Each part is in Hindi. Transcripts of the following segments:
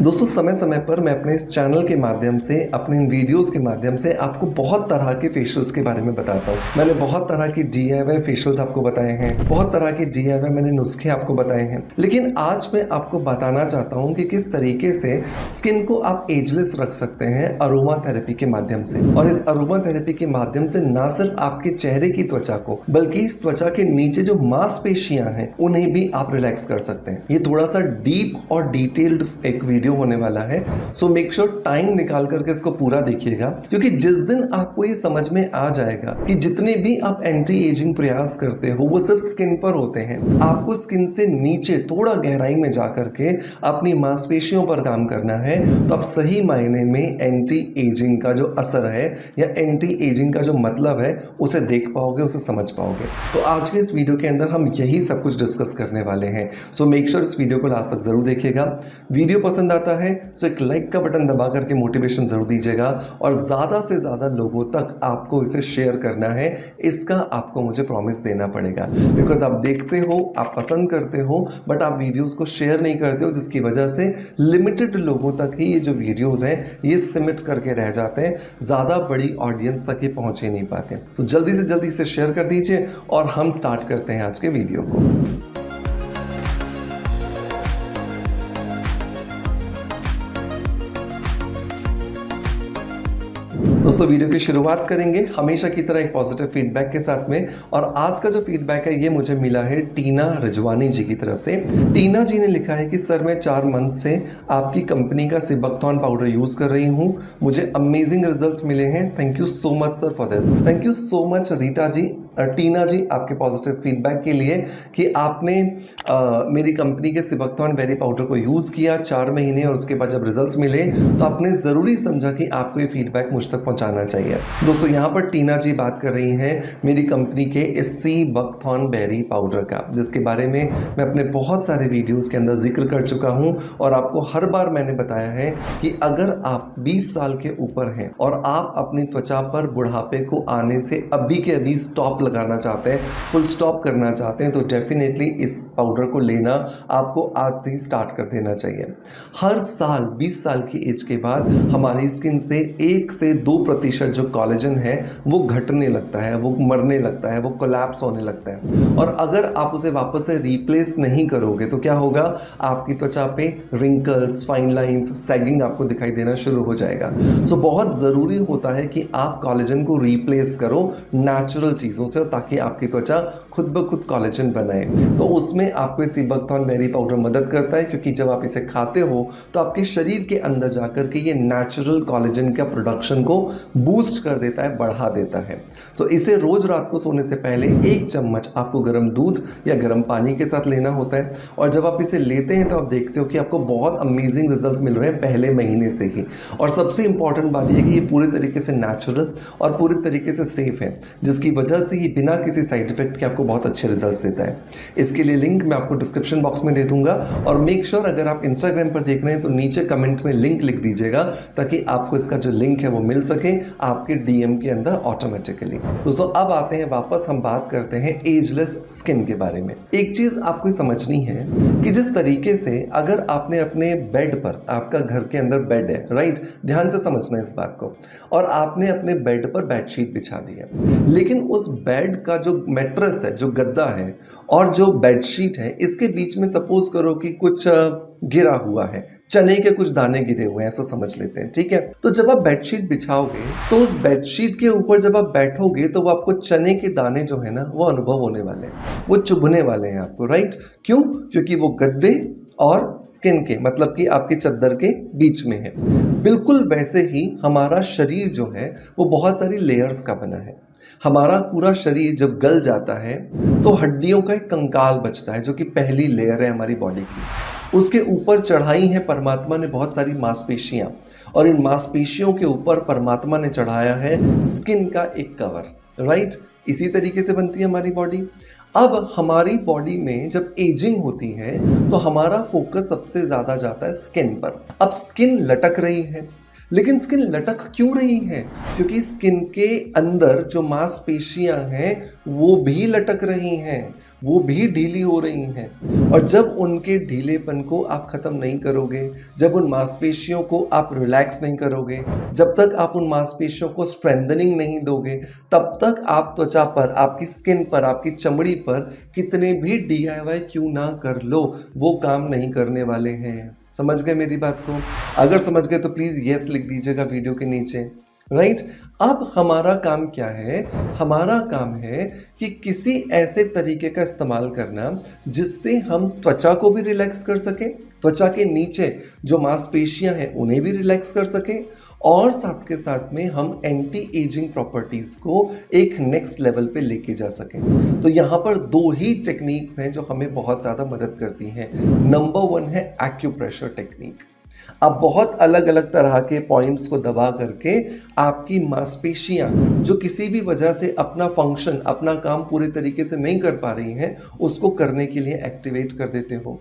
दोस्तों समय समय पर मैं अपने इस चैनल के माध्यम से अपने इन वीडियोस के माध्यम से आपको बहुत तरह के फेशियल्स के बारे में बताता हूँ। मैंने बहुत तरह की DIY फेशियल्स आपको बताए हैं, बहुत तरह के DIY मैंने नुस्खे आपको बताए हैं, लेकिन आज मैं आपको बताना चाहता हूँ कि किस तरीके से स्किन को आप एजलेस रख सकते हैं अरोमा थेरेपी के माध्यम से। और इस अरोमा थेरेपी के माध्यम से ना सिर्फ आपके चेहरे की त्वचा को बल्कि इस त्वचा के नीचे जो मांसपेशियां हैं उन्हें भी आप रिलैक्स कर सकते हैं। ये थोड़ा सा डीप और डिटेल्ड एक वीडियो होने वाला है, सो मेक श्योर टाइम निकाल करके इसको पूरा देखिएगा, क्योंकि जिस दिन आपको ये समझ में आ जाएगा कि जितने भी आप एंटी एजिंग प्रयास करते हो वो सिर्फ स्किन पर होते हैं, आपको स्किन से नीचे थोड़ा गहराई में जा करके अपनी मांसपेशियों पर काम करना है, तो आप सही मायने में एंटी एजिंग का जो असर है या एंटी एजिंग का जो मतलब है उसे देख पाओगे, उसे समझ पाओगे। तो आज के इस वीडियो के अंदर हम यही सब कुछ डिस्कस करने वाले हैं। सो मेक श्योर इस वीडियो को लास्ट तक जरूर देखिएगा। वीडियो पसंद आता है सो एक लाइक का बटन दबा करके मोटिवेशन जरूर दीजिएगा और ज़्यादा से ज़्यादा लोगों तक आपको इसे शेयर करना है, इसका आपको मुझे प्रॉमिस देना पड़ेगा। बिकॉज आप देखते हो, आप पसंद करते हो, बट आप वीडियोस को शेयर नहीं करते हो, जिसकी वजह से लिमिटेड लोगों तक ही ये जो वीडियोस हैं ये सिमट करके रह जाते हैं, ज़्यादा बड़ी ऑडियंस तक ये पहुँच ही नहीं पाते। सो जल्दी से जल्दी इसे शेयर कर दीजिए और हम स्टार्ट करते हैं आज के वीडियो को। दोस्तों वीडियो की शुरुआत करेंगे हमेशा की तरह एक पॉजिटिव फीडबैक के साथ में, और आज का जो फीडबैक है ये मुझे मिला है टीना रिजवानी जी की तरफ से। टीना जी ने लिखा है कि सर मैं 4 मंथ से आपकी कंपनी का सिबकथॉर्न पाउडर यूज़ कर रही हूँ, मुझे अमेजिंग रिजल्ट्स मिले हैं। Thank you so much sir for this. Thank you so much Rita ji, Tina ji, आपके पॉजिटिव फीडबैक के लिए कि आपने मेरी कंपनी के सिबकथॉर्न बेरी पाउडर को यूज़ किया 4 महीने और उसके बाद जब रिजल्ट्स मिले तो आपने ज़रूरी समझा कि आपको ये फीडबैक मुझ तक पहुंचाना चाहिए। दोस्तों यहाँ पर टीना जी बात कर रही हैं मेरी कंपनी के इस सिबकथॉर्न बेरी पाउडर का, जिसके बारे में मैं अपने बहुत सारे वीडियोज़ के अंदर जिक्र कर चुका हूँ और आपको हर बार मैंने बताया है कि अगर आप 20 साल के ऊपर हैं और आप अपनी त्वचा पर बुढ़ापे को आने से अभी के अभी स्टॉप लगाना चाहते हैं, फुल स्टॉप करना चाहते हैं, तो डेफिनेटली इस पाउडर को लेना आपको आज से ही स्टार्ट कर देना चाहिए। हर साल 20 साल की एज के बाद हमारी स्किन से 1 से 2% जो कोलेजन है वो घटने लगता है, वो मरने लगता है, वो कोलैप्स होने लगता है, और अगर आप उसे वापस से रिप्लेस नहीं करोगे तो क्या होगा, आपकी त्वचा पे रिंकल्स, फाइन लाइंस, सैगिंग आपको दिखाई देना शुरू हो जाएगा। सो बहुत ज़रूरी होता है कि आप कोलेजन को रिप्लेस करो नेचुरल चीज़ों से, ताकि आपकी त्वचा खुद ब खुद कोलेजन बनाए। तो उसमें आपको सिबकथॉर्न बेरी पाउडर मदद करता है, क्योंकि जब आप इसे खाते हो तो आपके शरीर के अंदर जाकर के ये नेचुरल कोलेजन का प्रोडक्शन को बूस्ट कर देता है, बढ़ा देता है। तो इसे रोज रात को सोने से पहले 1 चम्मच आपको गर्म दूध या गर्म पानी के साथ लेना होता है, और जब आप इसे लेते हैं तो आप देखते हो कि आपको बहुत अमेजिंग रिजल्ट्स मिल रहे हैं पहले महीने से ही। और सबसे इंपॉर्टेंट बात यह है कि ये पूरे तरीके से नेचुरल और पूरी तरीके से सेफ है, जिसकी वजह से ये बिना किसी साइड इफेक्ट के आपको बहुत अच्छे रिजल्ट्स देता है। इसके लिए लिंक मैं आपको डिस्क्रिप्शन बॉक्स में दे दूंगा, और मेक श्योर अगर आप इंस्टाग्राम पर देख रहे हैं तो नीचे कमेंट में लिंक लिख दीजिएगा, ताकि आपको इसका जो लिंक है वो मिल सके आपके DM के अंदर ऑटोमेटिकली। दोस्तों अब आते हैं वापस, हम बात करते हैं एजलेस स्किन के बारे में। एक चीज आपको समझनी है कि जिस तरीके से अगर आपने अपने बेड पर, आपका घर के अंदर बेड है, राइट, ध्यान से समझना है इस बात को, और आपने अपने बेड पर बेडशीट बिछा दी है, लेकिन उस बेड का जो मैट्रेस है, जो गद्दा है और जो बेडशीट है, इसके बीच में सपोज करो कि कुछ गिरा हुआ है, चने के कुछ दाने गिरे हुए हैं, ऐसा समझ लेते हैं, ठीक है। तो जब आप बेडशीट बिछाओगे तो उस बेडशीट के ऊपर जब आप बैठोगे तो वो आपको चने के दाने जो है ना वो अनुभव होने वाले हैं, वो चुभने वाले हैं आपको, राइट। क्यों? क्योंकि वो गद्दे और स्किन के, मतलब कि आपकी चद्दर के बीच में है। बिल्कुल वैसे ही हमारा शरीर जो है वो बहुत सारी लेयर्स का बना है। हमारा पूरा शरीर जब गल जाता है तो हड्डियों का एक कंकाल बचता है, जो कि पहली लेयर है हमारी बॉडी की। उसके ऊपर चढ़ाई है परमात्मा ने बहुत सारी मांसपेशियां, और इन मांसपेशियों के ऊपर परमात्मा ने चढ़ाया है स्किन का एक कवर, राइट। इसी तरीके से बनती है हमारी बॉडी। अब हमारी बॉडी में जब एजिंग होती है तो हमारा फोकस सबसे ज्यादा जाता है स्किन पर। अब स्किन लटक रही है, लेकिन स्किन लटक क्यों रही है? क्योंकि स्किन के अंदर जो मांसपेशियां हैं वो भी लटक रही हैं। वो भी ढीली हो रही हैं। और जब उनके ढीलेपन को आप ख़त्म नहीं करोगे, जब उन मांसपेशियों को आप रिलैक्स नहीं करोगे, जब तक आप उन मांसपेशियों को स्ट्रेंथनिंग नहीं दोगे, तब तक आप त्वचा पर, आपकी स्किन पर, आपकी चमड़ी पर कितने भी DIY क्यों ना कर लो, वो काम नहीं करने वाले हैं। समझ गए मेरी बात को? अगर समझ गए तो प्लीज़ यस लिख दीजिएगा वीडियो के नीचे। राइट? अब हमारा काम क्या है? हमारा काम है कि किसी ऐसे तरीके का इस्तेमाल करना जिससे हम त्वचा को भी रिलैक्स कर सकें, त्वचा के नीचे जो मांसपेशियां हैं उन्हें भी रिलैक्स कर सकें, और साथ के साथ में हम एंटी एजिंग प्रॉपर्टीज को एक नेक्स्ट लेवल पे लेके जा सकें। तो यहाँ पर दो ही टेक्निक्स हैं जो हमें बहुत ज़्यादा मदद करती हैं। नंबर 1 है एक्यूप्रेशर टेक्निक। आप बहुत अलग अलग तरह के पॉइंट्स को दबा करके आपकी मांसपेशियां जो किसी भी वजह से अपना फंक्शन, अपना काम पूरे तरीके से नहीं कर पा रही हैं, उसको करने के लिए एक्टिवेट कर देते हो,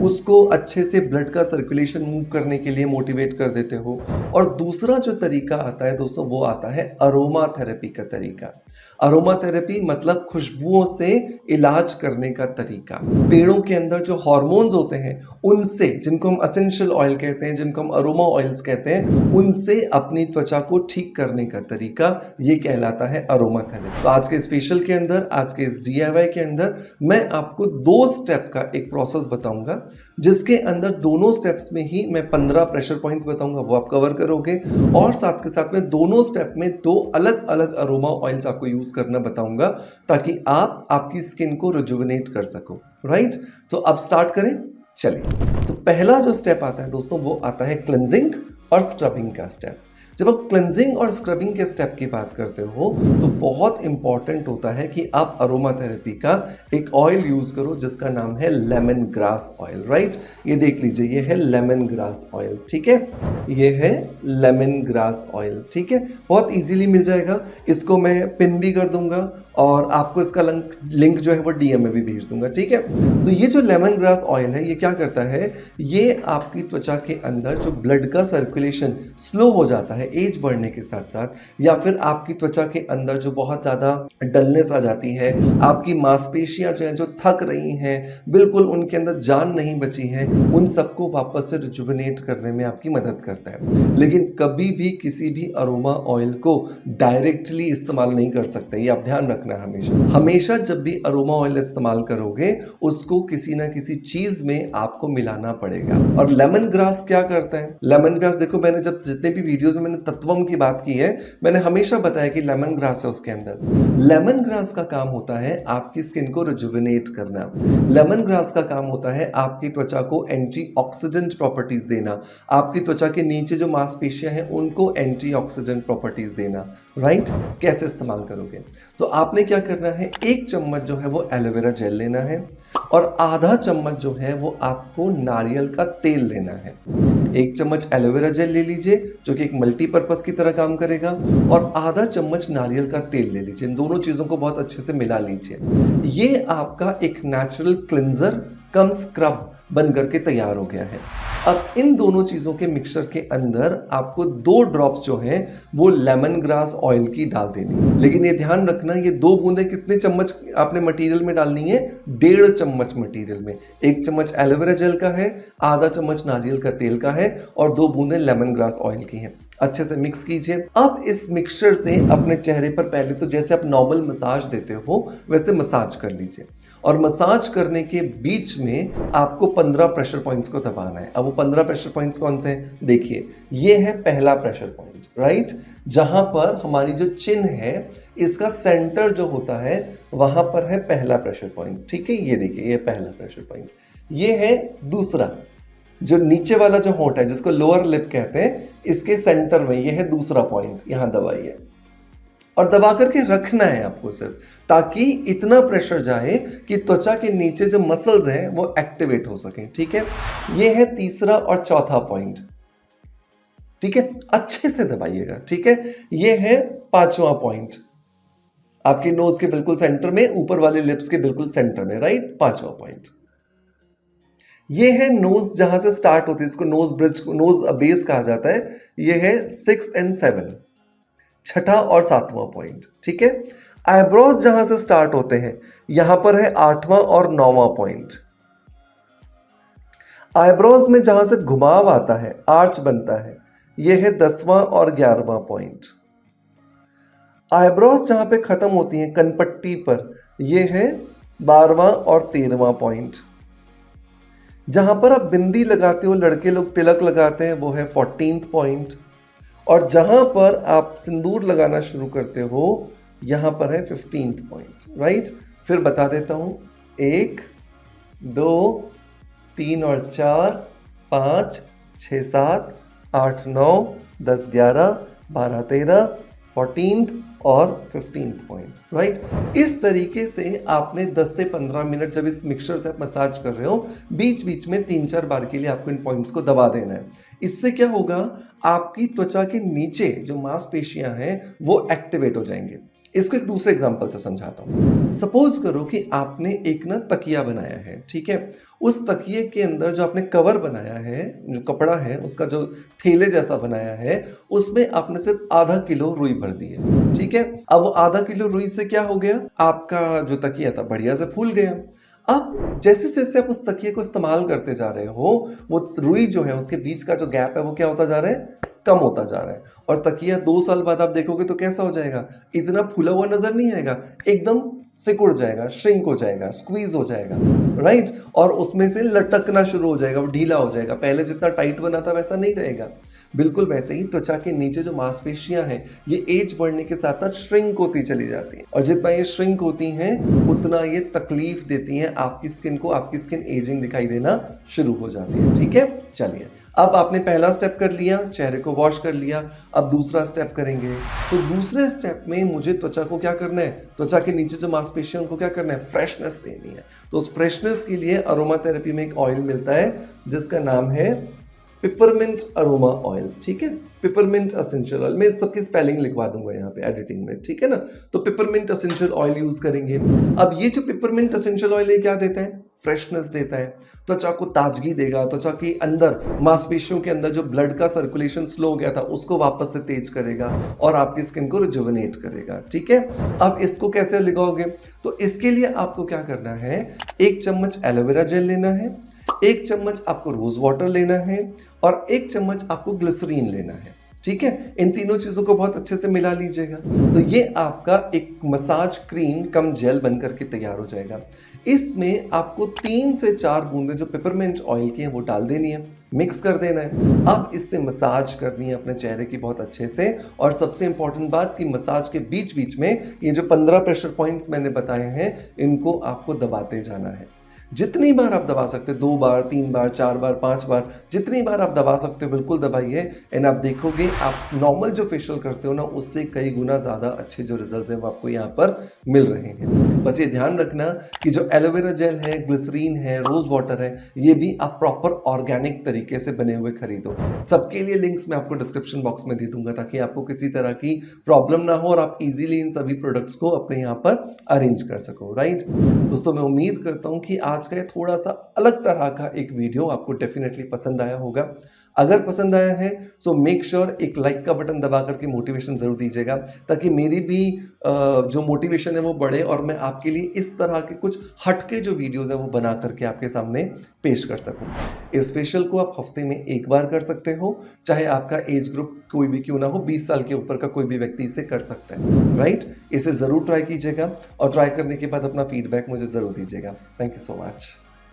उसको अच्छे से ब्लड का सर्कुलेशन मूव करने के लिए मोटिवेट कर देते हो। और दूसरा जो तरीका आता है दोस्तों, वो आता है अरोमा थेरेपी का तरीका। अरोमा थेरेपी मतलब खुशबुओं से इलाज करने का तरीका। पेड़ों के अंदर जो हार्मोन्स होते हैं उनसे, जिनको हम एसेंशियल ऑयल कहते हैं, जिनको हम अरोमा ऑयल्स कहते हैं, उनसे अपनी त्वचा को ठीक करने का तरीका ये कहलाता है अरोमा थेरेपी। तो आज के इस फेशियल के अंदर, आज के इस DIY के अंदर मैं आपको 2 स्टेप का एक प्रोसेस बताऊंगा, जिसके अंदर दोनों स्टेप्स में ही मैं 15 प्रेशर पॉइंट्स बताऊंगा, वो आप कवर करोगे, और साथ के साथ में दोनों स्टेप में 2 अलग अलग अरोमा ऑयल्स आपको यूज करना बताऊंगा, ताकि आप आपकी स्किन को रिजुविनेट कर सको। राइट? तो अब स्टार्ट करें, चलिए। तो पहला जो स्टेप आता है दोस्तों, वो आता है क्लेंजिंग और स्क्रबिंग का स्टेप। जब आप क्लेंजिंग और स्क्रबिंग के स्टेप की बात करते हो तो बहुत इंपॉर्टेंट होता है कि आप अरोमा थेरेपी का एक ऑयल यूज करो जिसका नाम है लेमन ग्रास ऑयल। राइट? ये देख लीजिए, ये है लेमन ग्रास ऑयल। ठीक है, ये है लेमन ग्रास ऑयल। ठीक है, बहुत इजीली मिल जाएगा। इसको मैं पिन भी कर दूंगा और आपको इसका लिंक जो है वो DM में भी भेज दूंगा। ठीक है, तो ये जो लेमन ग्रास ऑयल है, ये क्या करता है, ये आपकी त्वचा के अंदर जो ब्लड का सर्कुलेशन स्लो हो जाता है एज बढ़ने के साथ साथ, या फिर आपकी त्वचा के अंदर जो बहुत ज़्यादा डलनेस आ जाती है, आपकी मांसपेशियां जो हैं जो थक रही हैं, बिल्कुल उनके अंदर जान नहीं बची है, उन सबको वापस से रिजुविनेट करने में आपकी मदद करता है। लेकिन कभी भी किसी भी अरोमा ऑयल को डायरेक्टली इस्तेमाल नहीं कर सकते, ये आप ध्यान रखना। हमेशा जब भी अरोमा ऑयल इस्तेमाल करोगे, उसको किसी ना किसी चीज में आपको मिलाना पड़ेगा। और लेमन ग्रास क्या करता है? लेमन ग्रास देखो, मैंने जब जितने भी वीडियोस में मैंने तत्वम की बात की है, मैंने हमेशा बताया कि लेमन ग्रास है उसके अंदर। लेमन ग्रास का काम होता है आपकी स्किन को रिजुविनेट करना। लेमन ग्रास का काम होता है आपकी त्वचा को एंटीऑक्सीडेंट प्रॉपर्टीज देना, आपकी त्वचा के नीचे जो मांसपेशियां हैं उनको एंटीऑक्सीडेंट प्रॉपर्टीज देना। राइट? कैसे इस्तेमाल करोगे? तो आपने क्या करना है, 1 चम्मच जो है वो एलोवेरा जेल लेना है, और आधा चम्मच जो है वो आपको नारियल का तेल लेना है। 1 चम्मच एलोवेरा जेल ले लीजिए जो कि एक मल्टीपर्पज की तरह काम करेगा, और आधा चम्मच नारियल का तेल ले लीजिए। इन दोनों चीजों को बहुत अच्छे से मिला लीजिए। ये आपका एक नेचुरल क्लिंजर कम स्क्रब बन करके तैयार हो गया है। अब इन दोनों चीजों के मिक्सचर के अंदर आपको 2 ड्रॉप्स जो हैं वो लेमन ग्रास ऑयल की डाल देनी। लेकिन ये ध्यान रखना, ये 2 बूंदें कितने चम्मच आपने मटेरियल में डालनी है? 1.5 चम्मच मटेरियल में। 1 चम्मच एलोवेरा जेल का है, आधा चम्मच नारियल का तेल का है, और 2 बूंदें लेमन ग्रास ऑयल की हैं। अच्छे से मिक्स कीजिए। अब इस मिक्सचर से अपने चेहरे पर पहले तो जैसे आप नॉर्मल मसाज देते हो वैसे मसाज कर लीजिए, और मसाज करने के बीच में आपको 15 प्रेशर पॉइंट्स को दबाना है। अब वो 15 प्रेशर पॉइंट्स कौन से हैं? देखिए, ये है पहला प्रेशर पॉइंट। राइट? जहां पर हमारी जो चिन है, इसका सेंटर जो होता है, वहां पर है पहला प्रेशर पॉइंट। ठीक है, ये देखिए, ये पहला प्रेशर पॉइंट। ये है दूसरा, जो नीचे वाला जो होंठ है जिसको लोअर लिप कहते हैं, इसके सेंटर में ये है दूसरा पॉइंट। यहां दबाइए और दबा करके रखना है आपको सिर्फ, ताकि इतना प्रेशर जाए कि त्वचा के नीचे जो मसल्स हैं वो एक्टिवेट हो सके। ठीक है, ये है तीसरा और चौथा पॉइंट। ठीक है, अच्छे से दबाइएगा। ठीक है, ये है 5वां पॉइंट, आपके नोज के बिल्कुल सेंटर में, ऊपर वाले लिप्स के बिल्कुल सेंटर में। राइट? 5वां पॉइंट। ये है नोज जहां से स्टार्ट होती है, इसको नोज ब्रिज, नोज बेस कहा जाता है। ये है 6 और 7, छठा और 7वां पॉइंट। ठीक है, आईब्रोज जहां से स्टार्ट होते हैं यहां पर है 8वां और 9वां पॉइंट। आईब्रोज में जहां से घुमाव आता है, आर्च बनता है, यह है 10वां और 11वां पॉइंट। आईब्रोज जहां पे खत्म होती हैं कनपट्टी पर, यह है 12वां और 13वां पॉइंट। जहां पर आप बिंदी लगाते हो, लड़के लोग तिलक लगाते हैं, वो है 14th पॉइंट। और जहां पर आप सिंदूर लगाना शुरू करते हो यहां पर है 15th पॉइंट। राइट, फिर बता देता हूं, 1 2 3 और 4 5 6 7 8 9 10 11 12 13 14th और 15th पॉइंट। राइट, इस तरीके से आपने 10 से 15 मिनट जब इस मिक्सचर से आप मसाज कर रहे हो, बीच बीच में 3-4 बार के लिए आपको इन पॉइंट्स को दबा देना है। इससे क्या होगा, आपकी त्वचा के नीचे जो मांसपेशियां हैं वो एक्टिवेट हो जाएंगे। इसको एक दूसरे एग्जांपल से समझाता हूं। सपोज करो कि आपने एक ना तकिया बनाया है, ठीक है। उस तकिए के अंदर जो आपने कवर बनाया है, जो कपड़ा है उसका जो थैले जैसा बनाया है, उसमें आपने सिर्फ आधा किलो रुई भर दी है, ठीक है। अब वो आधा किलो रुई से क्या हो गया, आपका जो तकिया था बढ़िया से फूल गया। अब जैसे जैसे आप उस तकिए को इस्तेमाल करते जा रहे हो, वो रुई जो है उसके बीच का जो गैप है वो क्या होता जा रहा है, कम होता जा रहा है। और तकिया 2 साल बाद आप देखोगे तो कैसा हो जाएगा, इतना फूला हुआ नजर नहीं आएगा, एकदम सिकुड़ जाएगा, श्रिंक हो जाएगा, स्क्वीज हो जाएगा। राइट, और उसमें से लटकना शुरू हो जाएगा, वो ढीला हो जाएगा, पहले जितना टाइट बना था वैसा नहीं रहेगा। बिल्कुल वैसे ही त्वचा के नीचे जो मांसपेशियां हैं ये एज बढ़ने के साथ साथ श्रिंक होती चली जाती हैं, और जितना ये श्रिंक होती हैं उतना ये तकलीफ देती हैं आपकी स्किन को, आपकी स्किन एजिंग दिखाई देना शुरू हो जाती है। ठीक है, चलिए अब आपने पहला स्टेप कर लिया, चेहरे को वॉश कर लिया, अब दूसरा स्टेप करेंगे। तो दूसरे स्टेप में मुझे त्वचा को क्या करना है, त्वचा के नीचे जो मांसपेशियां उनको क्या करना है, फ्रेशनेस देनी है। तो उस फ्रेशनेस के लिए अरोमा थेरेपी में एक ऑयल मिलता है जिसका नाम है पिपरमिंट अरोमा ऑयल। ठीक है, पिपरमिंट एसेंशियल ऑयल, मैं सबकी स्पेलिंग लिखवा दूंगा यहाँ पे एडिटिंग में, ठीक है ना। तो पिपरमिंट एसेंशियल ऑयल यूज करेंगे। अब ये जो पिपरमिंट एसेंशियल ऑयल है क्या देता है, फ्रेशनेस देता है, त्वचा को ताजगी देगा, त्वचा के अंदर मांसपेशियों के अंदर जो ब्लड का सर्कुलेशन स्लो हो गया था उसको वापस से तेज करेगा और आपकी स्किन को रिजुविनेट करेगा। ठीक है, अब इसको कैसे लगाओगे, तो इसके लिए आपको क्या करना है, 1 चम्मच एलोवेरा जेल लेना है, 1 चम्मच आपको रोज वाटर लेना है और 1 चम्मच आपको ग्लिसरीन लेना है। ठीक है, इन तीनों चीजों को बहुत अच्छे से मिला लीजिएगा। तो ये आपका एक मसाज क्रीम कम जेल बन करके तैयार हो जाएगा। इसमें आपको 3 से 4 बूंदे जो पिपरमिंट ऑयल की है वो डाल देनी है, मिक्स कर देना है। अब इससे मसाज करनी है अपने चेहरे की बहुत अच्छे से। और सबसे इंपॉर्टेंट बात कि मसाज के बीच बीच में ये जो 15 प्रेशर पॉइंट्स मैंने बताए हैं इनको आपको दबाते जाना है। जितनी बार आप दबा सकते हो, 2 बार 3 बार 4 बार 5 बार, जितनी बार आप दबा सकते हो बिल्कुल दबाइए। एंड आप देखोगे आप नॉर्मल जो फेशियल करते हो ना उससे कई गुना ज़्यादा अच्छे जो रिजल्ट हैं वो आपको यहाँ पर मिल रहे हैं। बस ये ध्यान रखना कि जो एलोवेरा जेल है, ग्लिसरीन है, रोज वाटर है, ये भी आप प्रॉपर ऑर्गेनिक तरीके से बने हुए खरीदो। सबके लिए लिंक्स मैं आपको डिस्क्रिप्शन बॉक्स में दे दूंगा ताकि आपको किसी तरह की प्रॉब्लम ना हो और आप इजीली इन सभी प्रोडक्ट्स को अपने यहाँ पर अरेंज कर सको। राइट दोस्तों, मैं उम्मीद करता हूँ कि आज का ये थोड़ा सा अलग तरह का एक वीडियो आपको डेफिनेटली पसंद आया होगा। अगर पसंद आया है सो मेक श्योर एक लाइक का बटन दबा करके मोटिवेशन जरूर दीजिएगा ताकि मेरी भी जो मोटिवेशन है वो बढ़े और मैं आपके लिए इस तरह के कुछ हटके जो वीडियोस है वो बना करके आपके सामने पेश कर सकूं। इस फेशियल को आप हफ्ते में 1 बार कर सकते हो, चाहे आपका एज ग्रुप कोई भी क्यों ना हो, 20 साल के ऊपर का कोई भी व्यक्ति इसे कर सकता है। राइट, इसे जरूर ट्राई कीजिएगा और ट्राई करने के बाद अपना फीडबैक मुझे जरूर दीजिएगा। Thank you so much.